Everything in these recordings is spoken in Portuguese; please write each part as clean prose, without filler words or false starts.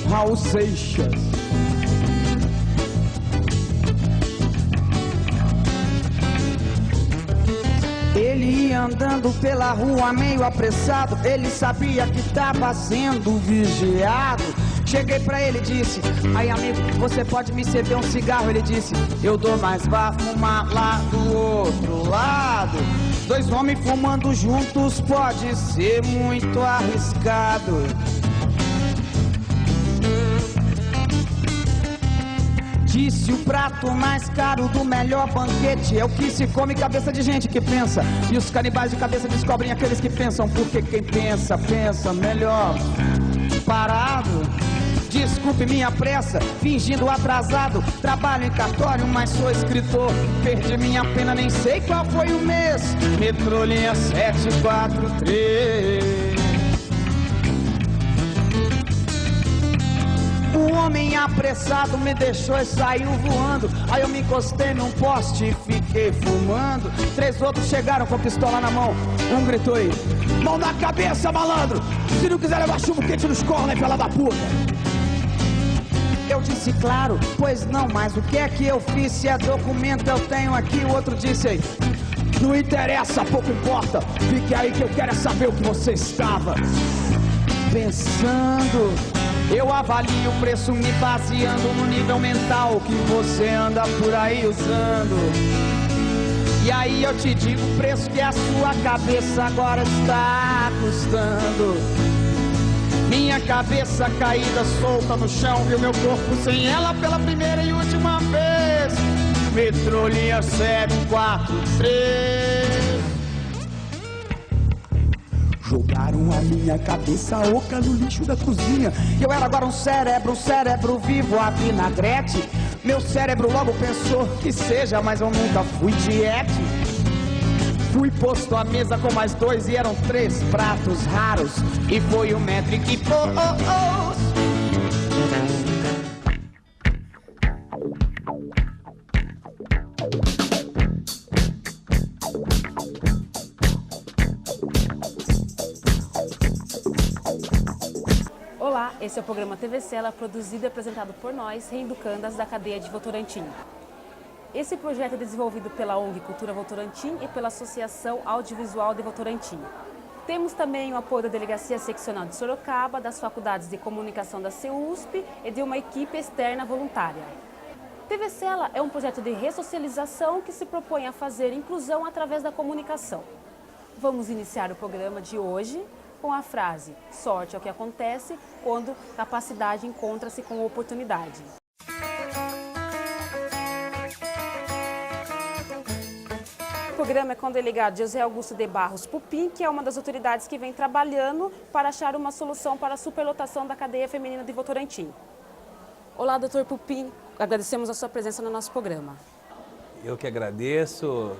Raul Seixas. Ele ia andando pela rua meio apressado, ele sabia que estava sendo vigiado. Cheguei pra ele e disse: aí amigo, você pode me ceder um cigarro? Ele disse: eu dou, mas vá fumar lá do outro lado. Dois homens fumando juntos pode ser muito arriscado. Disse: o prato mais caro do melhor banquete é o que se come cabeça de gente que pensa. E os canibais de cabeça descobrem aqueles que pensam, porque quem pensa, pensa melhor parado. Desculpe minha pressa, fingindo atrasado. Trabalho em cartório, mas sou escritor. Perdi minha pena, nem sei qual foi o mês. Metrô linha 743. O homem apressado me deixou e saiu voando. Aí eu me encostei num poste e fiquei fumando. Três outros chegaram com a pistola na mão. Um gritou aí: mão na cabeça, malandro! Se não quiser levar chumbo quente nos cornos, hein, fela da puta! Eu disse: claro, pois não, mas o que é que eu fiz? Se é documento eu tenho aqui. O outro disse aí: não interessa, pouco importa. Fique aí que eu quero é saber o que você estava pensando. Eu avalio o preço me baseando no nível mental que você anda por aí usando. E aí eu te digo o preço que a sua cabeça agora está custando. Minha cabeça caída solta no chão e o meu corpo sem ela pela primeira e última vez. Metrô linha 743. Jogaram a minha cabeça oca no lixo da cozinha. Eu era agora um cérebro vivo a vinagrete. Meu cérebro logo pensou que seja, mas eu nunca fui diete. Fui posto à mesa com mais dois e eram 3 pratos raros. E foi o mestre que pôs. Olá, esse é o programa TV Cela, produzido e apresentado por nós, reeducandas da cadeia de Votorantim. Esse projeto é desenvolvido pela ONG Cultura Votorantim e pela Associação Audiovisual de Votorantim. Temos também o apoio da Delegacia Seccional de Sorocaba, das Faculdades de Comunicação da CEUSP e de uma equipe externa voluntária. TV Cela é um projeto de ressocialização que se propõe a fazer inclusão através da comunicação. Vamos iniciar o programa de hoje com a frase: sorte é o que acontece quando capacidade encontra-se com oportunidade. O programa é com o delegado José Augusto de Barros Pupim, que é uma das autoridades que vem trabalhando para achar uma solução para a superlotação da cadeia feminina de Votorantim. Olá, doutor Pupim, agradecemos a sua presença no nosso programa. Eu que agradeço,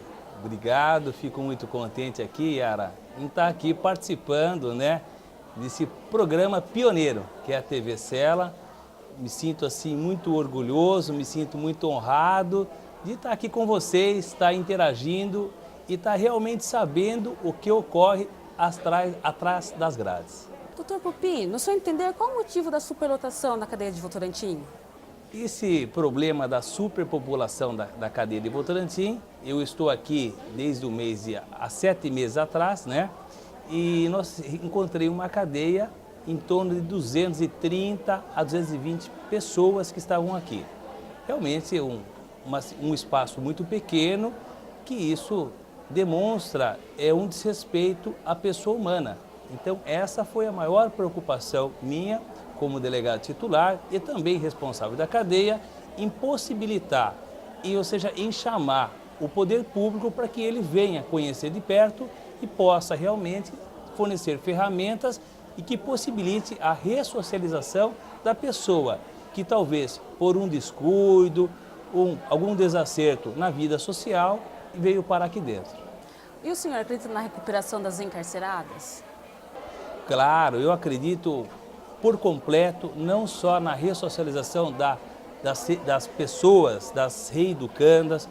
obrigado, fico muito contente aqui, Yara, em estar aqui participando, né, desse programa pioneiro, que é a TV Cela. Me sinto assim muito orgulhoso, me sinto muito honrado de estar aqui com vocês, estar interagindo e estar realmente sabendo o que ocorre atrás das grades. Doutor Pupim, no seu entender, qual o motivo da superlotação da cadeia de Votorantim? Esse problema da superpopulação da cadeia de Votorantim, eu estou aqui desde o mês há 7 meses atrás, né? E nós encontrei uma cadeia em torno de 230 a 220 pessoas que estavam aqui. Realmente um espaço muito pequeno, que isso demonstra um desrespeito à pessoa humana. Então essa foi a maior preocupação minha como delegado titular e também responsável da cadeia, em possibilitar, ou seja, em chamar o poder público para que ele venha conhecer de perto e possa realmente fornecer ferramentas e que possibilite a ressocialização da pessoa que talvez por um descuido, algum desacerto na vida social, veio parar aqui dentro. E o senhor acredita na recuperação das encarceradas? Claro, eu acredito por completo, não só na ressocialização das pessoas, das reeducandas,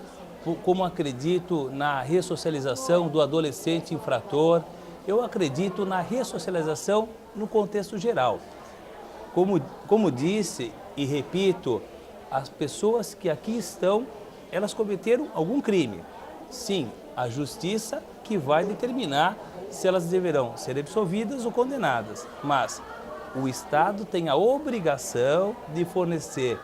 como acredito na ressocialização do adolescente infrator, eu acredito na ressocialização no contexto geral. Como disse e repito, as pessoas que aqui estão, elas cometeram algum crime. Sim, a justiça que vai determinar se elas deverão ser absolvidas ou condenadas, mas o Estado tem a obrigação de fornecer,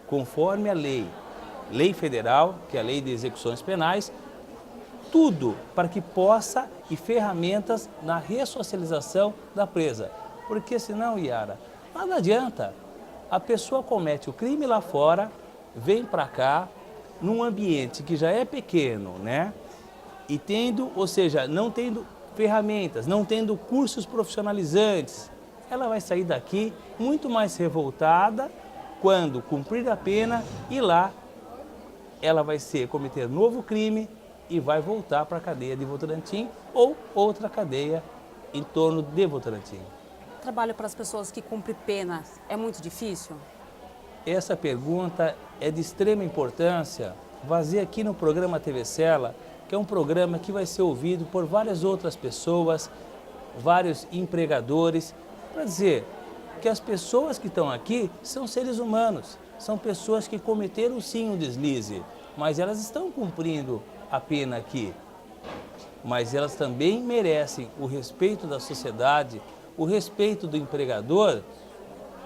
conforme a lei federal, que é a Lei de Execuções Penais, tudo para que possa e ferramentas na ressocialização da presa. Porque senão, Yara, nada adianta. A pessoa comete o crime lá fora, vem para cá, num ambiente que já é pequeno, né? E não tendo ferramentas, não tendo cursos profissionalizantes, ela vai sair daqui muito mais revoltada quando cumprir a pena e lá ela vai cometer novo crime e vai voltar para a cadeia de Votorantim ou outra cadeia em torno de Votorantim. Trabalho para as pessoas que cumprem penas é muito difícil? Essa pergunta é de extrema importância. Fazer aqui no programa TV Cela, que é um programa que vai ser ouvido por várias outras pessoas, vários empregadores, para dizer que as pessoas que estão aqui são seres humanos, são pessoas que cometeram sim um deslize, mas elas estão cumprindo a pena aqui. Mas elas também merecem o respeito da sociedade, o respeito do empregador,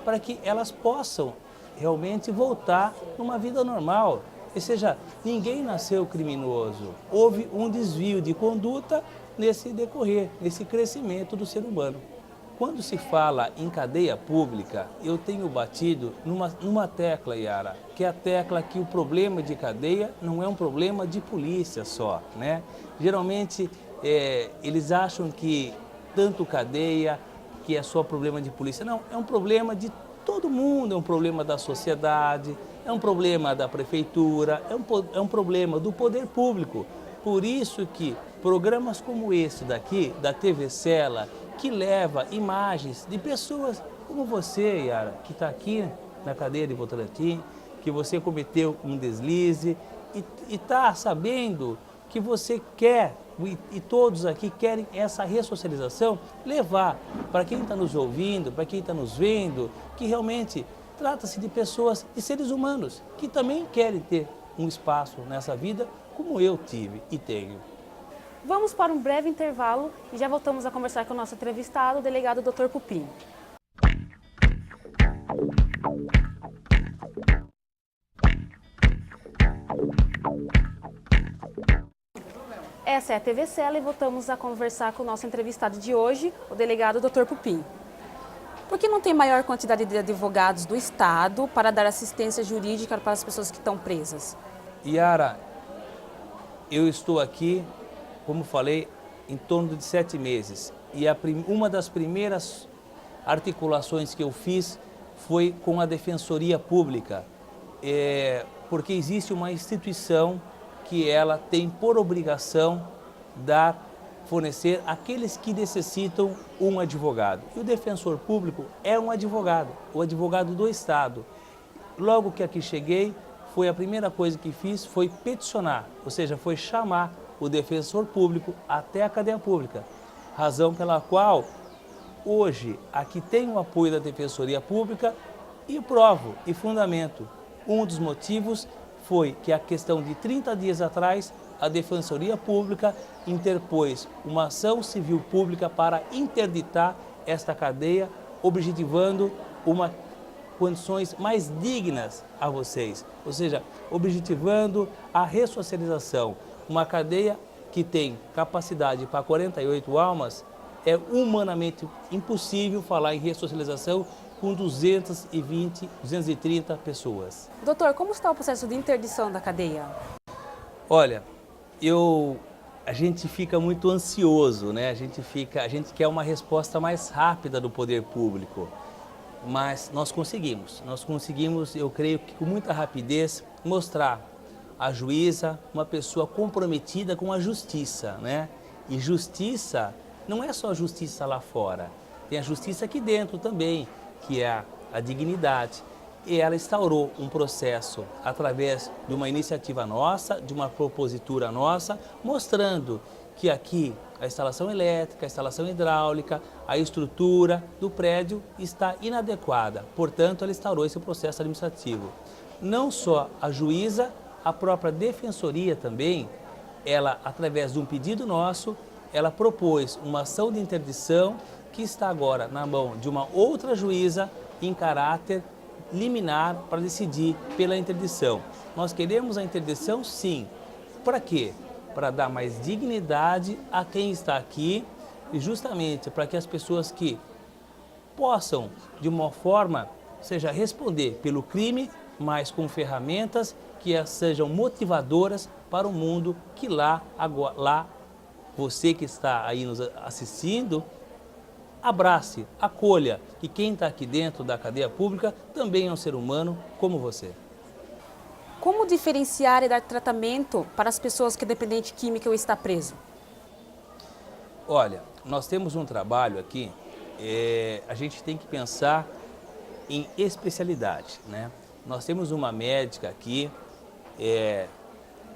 para que elas possam realmente voltar numa vida normal. Ou seja, ninguém nasceu criminoso. Houve um desvio de conduta nesse decorrer, nesse crescimento do ser humano. Quando se fala em cadeia pública, eu tenho batido numa tecla, Yara, que é a tecla que o problema de cadeia não é um problema de polícia só, né? Geralmente, eles acham que tanto cadeia, que é só problema de polícia. Não, é um problema de todo mundo, é um problema da sociedade, é um problema da prefeitura, é um problema do poder público. Por isso que programas como esse daqui, da TV Cela, que leva imagens de pessoas como você, Yara, que está aqui na cadeia de Votorantim, que você cometeu um deslize e está sabendo que você quer, e todos aqui querem essa ressocialização, levar para quem está nos ouvindo, para quem está nos vendo, que realmente trata-se de pessoas, de seres humanos, que também querem ter um espaço nessa vida, como eu tive e tenho. Vamos para um breve intervalo e já voltamos a conversar com o nosso entrevistado, o delegado Dr. Pupim. Essa é a TV Cela e voltamos a conversar com o nosso entrevistado de hoje, o delegado Dr. Pupim. Por que não tem maior quantidade de advogados do Estado para dar assistência jurídica para as pessoas que estão presas? Yara, eu estou aqui, como falei, em torno de 7 meses. E uma das primeiras articulações que eu fiz foi com a Defensoria Pública, porque existe uma instituição que ela tem por obrigação fornecer àqueles que necessitam um advogado. E o defensor público é um advogado, o advogado do Estado. Logo que aqui cheguei, a primeira coisa que fiz foi peticionar, ou seja, foi chamar o defensor público até a cadeia pública. Razão pela qual hoje aqui tem o apoio da Defensoria Pública e provo e fundamento. Um dos motivos foi que a questão de 30 dias atrás, a Defensoria Pública interpôs uma ação civil pública para interditar esta cadeia, objetivando condições mais dignas a vocês, ou seja, objetivando a ressocialização. Uma cadeia que tem capacidade para 48 almas, é humanamente impossível falar em ressocialização com 220, 230 pessoas. Doutor, como está o processo de interdição da cadeia? Olha, eu a gente fica muito ansioso, né? A gente quer uma resposta mais rápida do poder público, mas nós conseguimos, eu creio que com muita rapidez, mostrar a juíza uma pessoa comprometida com a justiça, né? E justiça não é só justiça lá fora, tem a justiça aqui dentro também, que é a dignidade. E ela instaurou um processo através de uma iniciativa nossa, de uma propositura nossa, mostrando que aqui a instalação elétrica, a instalação hidráulica, a estrutura do prédio está inadequada. Portanto, ela instaurou esse processo administrativo. Não só a juíza, a própria defensoria também, ela, através de um pedido nosso, ela propôs uma ação de interdição que está agora na mão de uma outra juíza em caráter liminar para decidir pela interdição. Nós queremos a interdição, sim. Para quê? Para dar mais dignidade a quem está aqui e justamente para que as pessoas que possam, de uma forma, seja responder pelo crime, mas com ferramentas que sejam motivadoras para o mundo que lá você que está aí nos assistindo, abrace, acolha, que quem está aqui dentro da cadeia pública também é um ser humano como você. Como diferenciar e dar tratamento para as pessoas que é dependente química ou está preso? Olha, nós temos um trabalho aqui, a gente tem que pensar em especialidade, né? Nós temos uma médica aqui,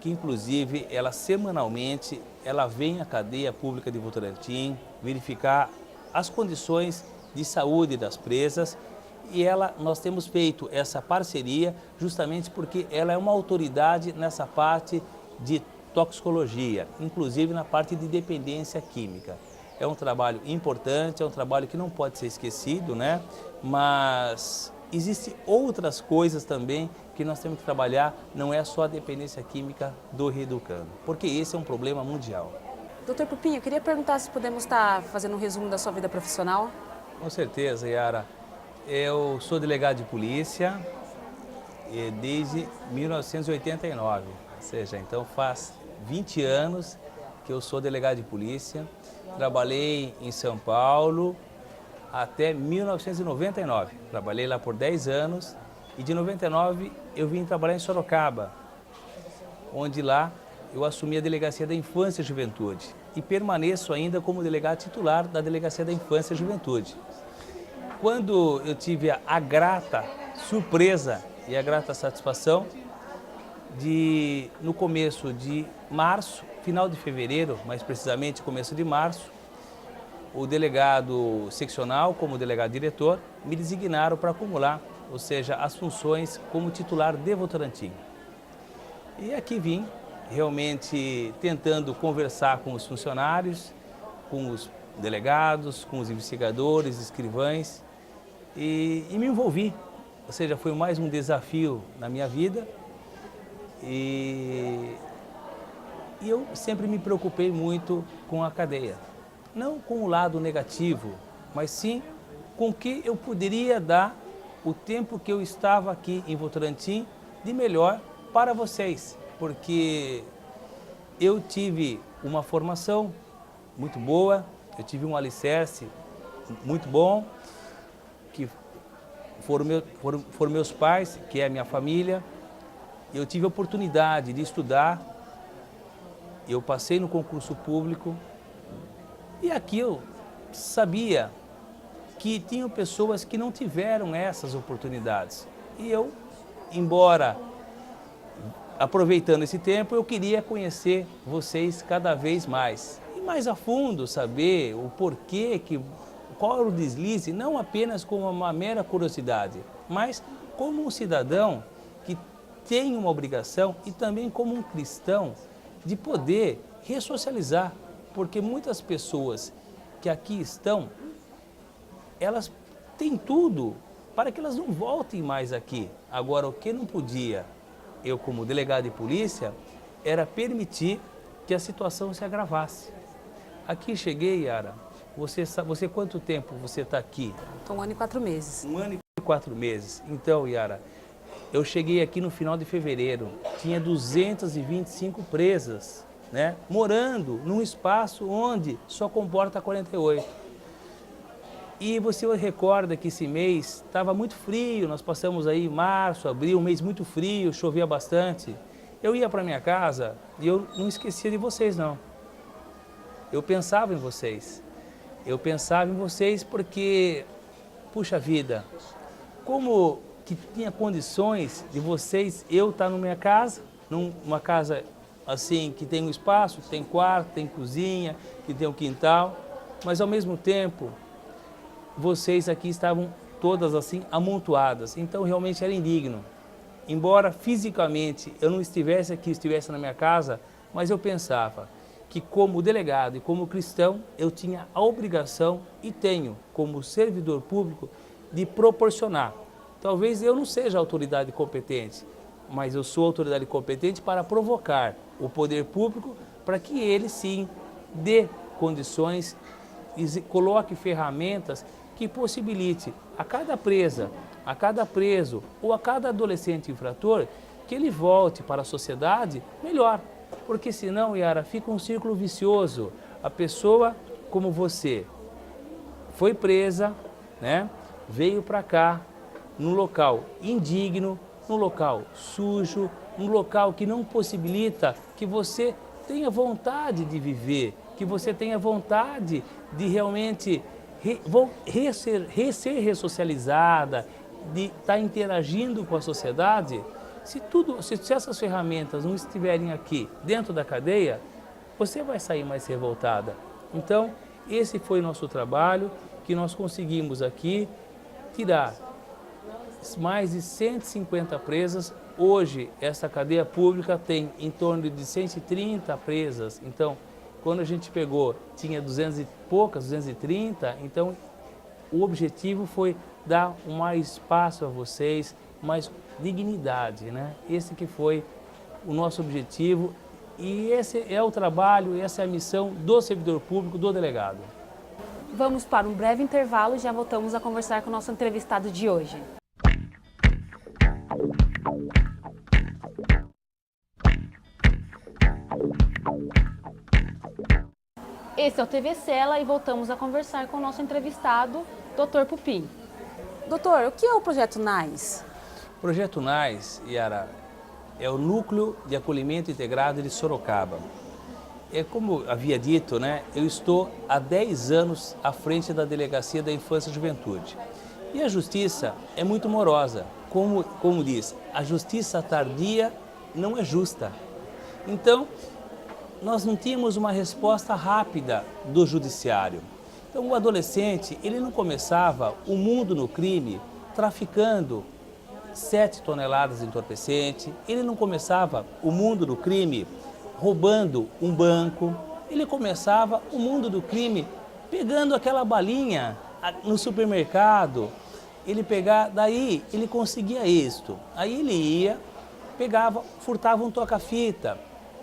que inclusive ela semanalmente, ela vem à cadeia pública de Votorantim verificar as condições de saúde das presas e nós temos feito essa parceria justamente porque ela é uma autoridade nessa parte de toxicologia, inclusive na parte de dependência química. É um trabalho importante, é um trabalho que não pode ser esquecido, né? Mas existem outras coisas também que nós temos que trabalhar, não é só a dependência química do reeducando, porque esse é um problema mundial. Doutor Pupinho, eu queria perguntar se podemos estar fazendo um resumo da sua vida profissional. Com certeza, Yara. Eu sou delegado de polícia desde 1989, ou seja, então faz 20 anos que eu sou delegado de polícia. Trabalhei em São Paulo até 1999. Trabalhei lá por 10 anos e de 99 eu vim trabalhar em Sorocaba, onde lá eu assumi a Delegacia da Infância e Juventude e permaneço ainda como delegado titular da Delegacia da Infância e Juventude. Quando eu tive a grata surpresa e a grata satisfação de, no começo de março, final de fevereiro, mais precisamente começo de março, o delegado seccional, como delegado diretor, me designaram para acumular, ou seja, as funções como titular de Votorantim. E aqui vim, realmente tentando conversar com os funcionários, com os delegados, com os investigadores, escrivães, e me envolvi. Ou seja, foi mais um desafio na minha vida e eu sempre me preocupei muito com a cadeia. Não com o lado negativo, mas sim com o que eu poderia dar o tempo que eu estava aqui em Votorantim de melhor para vocês. Porque eu tive uma formação muito boa, eu tive um alicerce muito bom, que foram meus pais, que é a minha família. Eu tive a oportunidade de estudar, eu passei no concurso público e aqui eu sabia que tinham pessoas que não tiveram essas oportunidades. E eu, embora aproveitando esse tempo, eu queria conhecer vocês cada vez mais. E mais a fundo, saber o porquê, qual era o deslize, não apenas como uma mera curiosidade, mas como um cidadão que tem uma obrigação e também como um cristão de poder ressocializar. Porque muitas pessoas que aqui estão, elas têm tudo para que elas não voltem mais aqui. Agora, o que não podia, eu como delegado de polícia, era permitir que a situação se agravasse. Aqui cheguei, Yara, você quanto tempo você está aqui? Estou 1 ano e 4 meses. 1 ano e 4 meses. Então, Yara, eu cheguei aqui no final de fevereiro, tinha 225 presas. né, morando num espaço onde só comporta 48. E você recorda que esse mês estava muito frio, nós passamos aí março, abril, um mês muito frio, chovia bastante. Eu ia para minha casa e eu não esquecia de vocês, não. Eu pensava em vocês. Eu pensava em vocês porque, puxa vida, como que tinha condições de vocês, eu estar na minha casa, numa casa assim, que tem um espaço, que tem quarto, tem cozinha, que tem um quintal, mas ao mesmo tempo, vocês aqui estavam todas assim amontoadas, então realmente era indigno. Embora fisicamente eu não estivesse aqui, estivesse na minha casa, mas eu pensava que como delegado e como cristão, eu tinha a obrigação e tenho como servidor público de proporcionar. Talvez eu não seja a autoridade competente, mas eu sou a autoridade competente para provocar o poder público para que ele sim dê condições e coloque ferramentas que possibilite a cada presa, a cada preso ou a cada adolescente infrator que ele volte para a sociedade melhor. Porque senão, Yara, fica um círculo vicioso. A pessoa como você foi presa, né? Veio para cá, num local indigno, num local sujo, num local que não possibilita que você tenha vontade de viver, que você tenha vontade de realmente ser ressocializada, de estar interagindo com a sociedade. Se essas ferramentas não estiverem aqui dentro da cadeia, você vai sair mais revoltada. Então, esse foi o nosso trabalho, que nós conseguimos aqui tirar mais de 150 presas. Hoje, essa cadeia pública tem em torno de 130 presas. Então, quando a gente pegou, tinha 200 e poucas, 230. Então, o objetivo foi dar mais espaço a vocês, mais dignidade, né? Esse que foi o nosso objetivo e esse é o trabalho, essa é a missão do servidor público, do delegado. Vamos para um breve intervalo e já voltamos a conversar com o nosso entrevistado de hoje. Esse é o TV Cela e voltamos a conversar com o nosso entrevistado, Dr. Pupim. Doutor, o que é o Projeto NAIS? O Projeto NAIS, Yara, é o Núcleo de Acolhimento Integrado de Sorocaba. É como havia dito, né? Eu estou há 10 anos à frente da Delegacia da Infância e Juventude. E a justiça é muito morosa. Como diz, a justiça tardia não é justa. Então, nós não tínhamos uma resposta rápida do judiciário. Então, o adolescente, ele não começava o mundo no crime traficando 7 toneladas de entorpecente, ele não começava o mundo do crime roubando um banco, ele começava o mundo do crime pegando aquela balinha no supermercado, daí ele conseguia êxito, aí ele ia, furtava um toca-fita.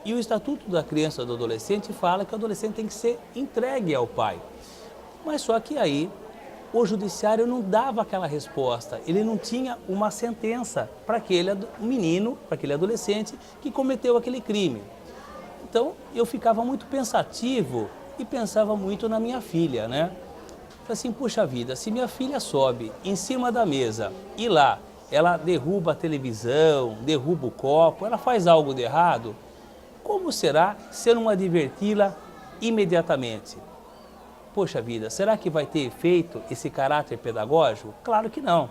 E o Estatuto da Criança e do Adolescente fala que o adolescente tem que ser entregue ao pai. Mas só que aí o judiciário não dava aquela resposta, ele não tinha uma sentença para aquele menino, para aquele adolescente que cometeu aquele crime. Então eu ficava muito pensativo e pensava muito na minha filha, né? Falei assim, puxa vida, se minha filha sobe em cima da mesa e lá ela derruba a televisão, derruba o copo, ela faz algo de errado, como será se eu não adverti-la imediatamente? Poxa vida, será que vai ter efeito esse caráter pedagógico? Claro que não.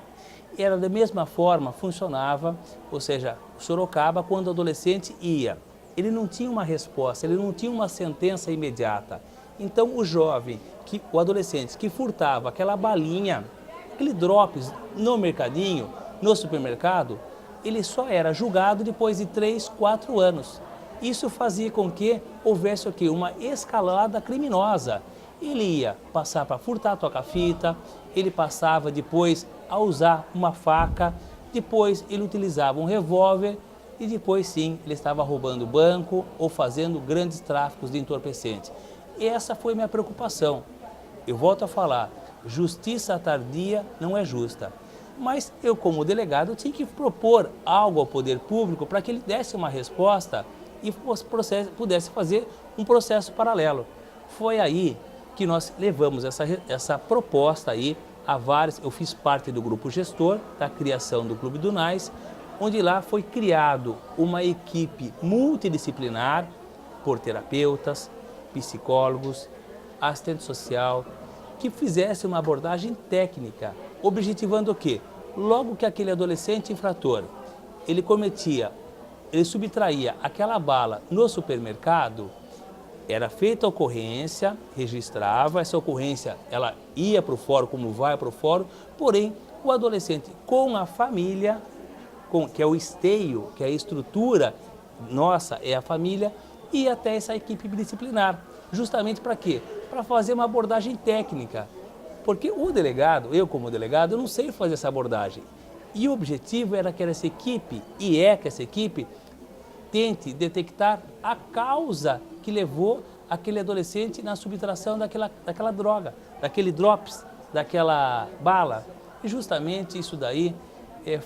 Era da mesma forma, funcionava, ou seja, Sorocaba, quando o adolescente ia. Ele não tinha uma resposta, ele não tinha uma sentença imediata. Então o adolescente que furtava aquela balinha, aquele drops no mercadinho, no supermercado, ele só era julgado depois de 3, 4 anos. Isso fazia com que houvesse o quê? Uma escalada criminosa. Ele ia passar para furtar toca-fita, ele passava depois a usar uma faca, depois ele utilizava um revólver e depois sim ele estava roubando banco ou fazendo grandes tráficos de entorpecente. E essa foi minha preocupação. Eu volto a falar, justiça tardia não é justa. Mas eu como delegado tinha que propor algo ao poder público para que ele desse uma resposta e pudesse fazer um processo paralelo. Foi aí que nós levamos essa proposta aí a vários. Eu fiz parte do grupo gestor da criação do Clube Dunais, onde lá foi criado uma equipe multidisciplinar por terapeutas, psicólogos, assistente social, que fizesse uma abordagem técnica, objetivando o quê? Logo que aquele adolescente infrator, ele subtraía aquela bala no supermercado, era feita a ocorrência, registrava, essa ocorrência ela ia para o fórum, como vai para o fórum, porém o adolescente com a família, que é o esteio, que é a estrutura nossa, é a família, e até essa equipe disciplinar. Justamente para quê? Para fazer uma abordagem técnica. Porque o delegado, eu como delegado, eu não sei fazer essa abordagem. E o objetivo era que essa equipe, e é que essa equipe, tente detectar a causa que levou aquele adolescente na subtração daquela droga, daquele drops, daquela bala. E justamente isso daí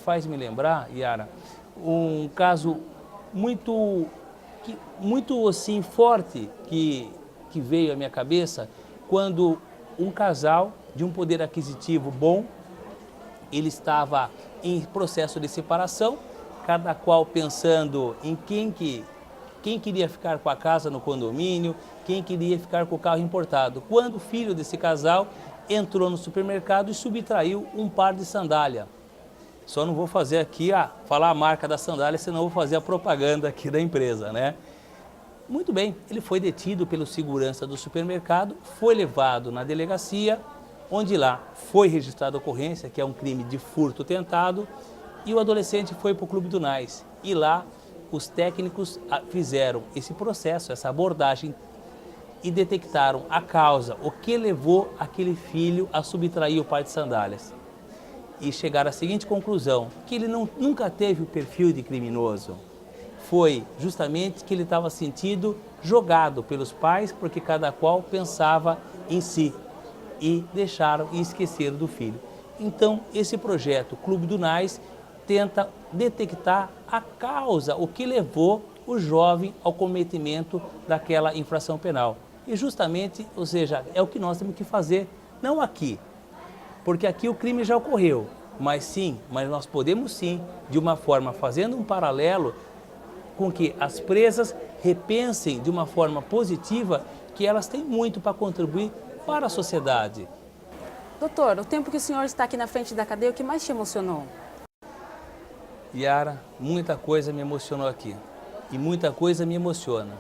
faz me lembrar, Yara, um caso muito assim, forte que veio à minha cabeça quando um casal de um poder aquisitivo bom, ele estava em processo de separação, cada qual pensando em quem queria ficar com a casa no condomínio, quem queria ficar com o carro importado. Quando o filho desse casal entrou no supermercado e subtraiu um par de sandália. Só não vou fazer aqui, falar a marca da sandália, senão vou fazer a propaganda aqui da empresa, né? Muito bem, ele foi detido pelo segurança do supermercado, foi levado na delegacia, onde lá foi registrada a ocorrência, que é um crime de furto tentado, e o adolescente foi para o Clube Dunais. E lá os técnicos fizeram esse processo, essa abordagem, e detectaram a causa, o que levou aquele filho a subtrair o par de sandálias. E chegaram à seguinte conclusão, que ele nunca teve o perfil de criminoso. Foi justamente que ele estava sentido jogado pelos pais, porque cada qual pensava em si e deixaram e esqueceram do filho. Então, esse projeto Clube Dunais tenta detectar a causa, o que levou o jovem ao cometimento daquela infração penal. E justamente, ou seja, é o que nós temos que fazer, não aqui, porque aqui o crime já ocorreu, mas nós podemos sim, de uma forma, fazendo um paralelo, com que as presas repensem de uma forma positiva que elas têm muito para contribuir para a sociedade. Doutor, o tempo que o senhor está aqui na frente da cadeia, o que mais te emocionou? Yara, muita coisa me emocionou aqui e muita coisa me emociona.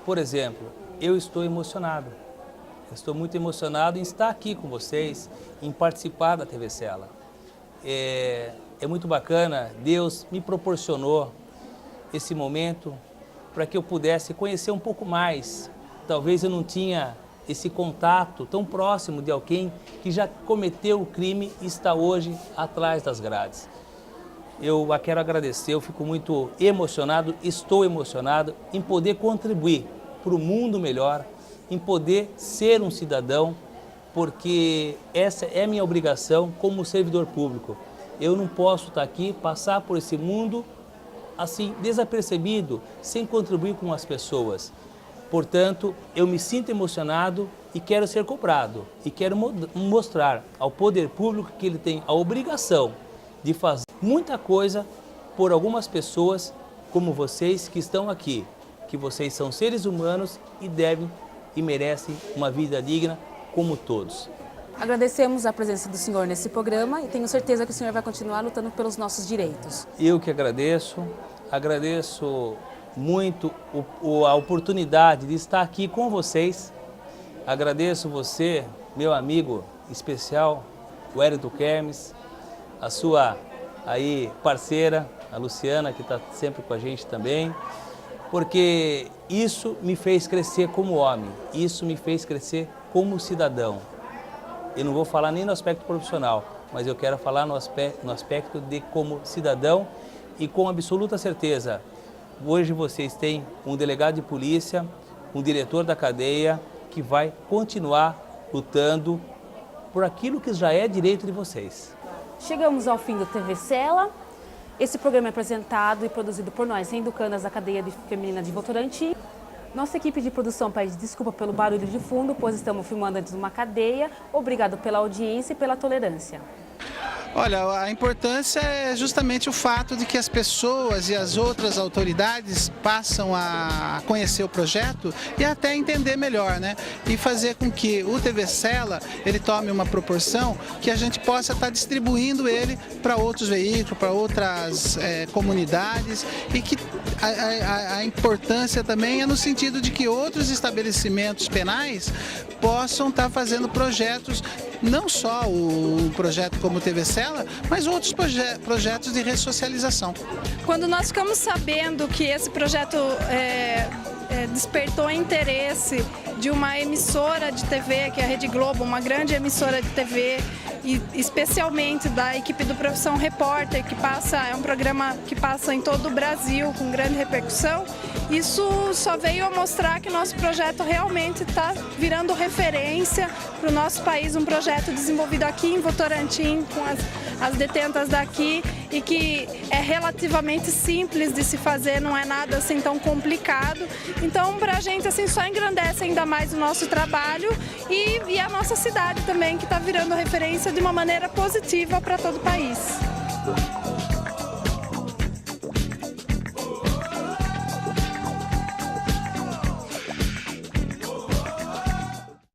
Por exemplo, eu estou emocionado. Estou muito emocionado em estar aqui com vocês, em participar da TV Cela. É muito bacana, Deus me proporcionou esse momento para que eu pudesse conhecer um pouco mais. Talvez eu não tinha esse contato tão próximo de alguém que já cometeu o crime e está hoje atrás das grades. Eu a quero agradecer, eu fico muito emocionado, estou emocionado em poder contribuir para o mundo melhor, em poder ser um cidadão, porque essa é a minha obrigação como servidor público. Eu não posso estar aqui, passar por esse mundo assim, desapercebido, sem contribuir com as pessoas. Portanto, eu me sinto emocionado e quero ser cobrado. E quero mostrar ao poder público que ele tem a obrigação de fazer muita coisa por algumas pessoas como vocês que estão aqui. Que vocês são seres humanos e devem e merecem uma vida digna como todos. Agradecemos a presença do senhor nesse programa e tenho certeza que o senhor vai continuar lutando pelos nossos direitos. Eu que agradeço muito a oportunidade de estar aqui com vocês. Agradeço você, meu amigo especial, o Wellington Kermes, a sua aí parceira, a Luciana, que está sempre com a gente também, porque isso me fez crescer como homem, isso me fez crescer como cidadão. Eu não vou falar nem no aspecto profissional, mas eu quero falar no aspecto de como cidadão e com absoluta certeza. Hoje vocês têm um delegado de polícia, um diretor da cadeia que vai continuar lutando por aquilo que já é direito de vocês. Chegamos ao fim do TV Cela. Esse programa é apresentado e produzido por nós, Renducandas da cadeia feminina de Votorantim. Nossa equipe de produção pede desculpa pelo barulho de fundo, pois estamos filmando dentro de uma cadeia. Obrigado pela audiência e pela tolerância. Olha, a importância é justamente o fato de que as pessoas e as outras autoridades passam a conhecer o projeto e até entender melhor, né? E fazer com que o TV Sela, ele tome uma proporção que a gente possa estar distribuindo ele para outros veículos, para outras comunidades, e que a importância também é no sentido de que outros estabelecimentos penais possam estar fazendo projetos, não só o projeto como o TV Sela, mas outros projetos de ressocialização. Quando nós ficamos sabendo que esse projeto despertou interesse de uma emissora de TV, que é a Rede Globo, uma grande emissora de TV, e especialmente da equipe do Profissão Repórter, que é um programa que passa em todo o Brasil com grande repercussão, isso só veio a mostrar que nosso projeto realmente está virando referência para o nosso país, um projeto desenvolvido aqui em Votorantim, com as detentas daqui, e que é relativamente simples de se fazer, não é nada assim tão complicado. Então, para a gente assim, só engrandece ainda mais o nosso trabalho e a nossa cidade também, que está virando referência de uma maneira positiva para todo o país.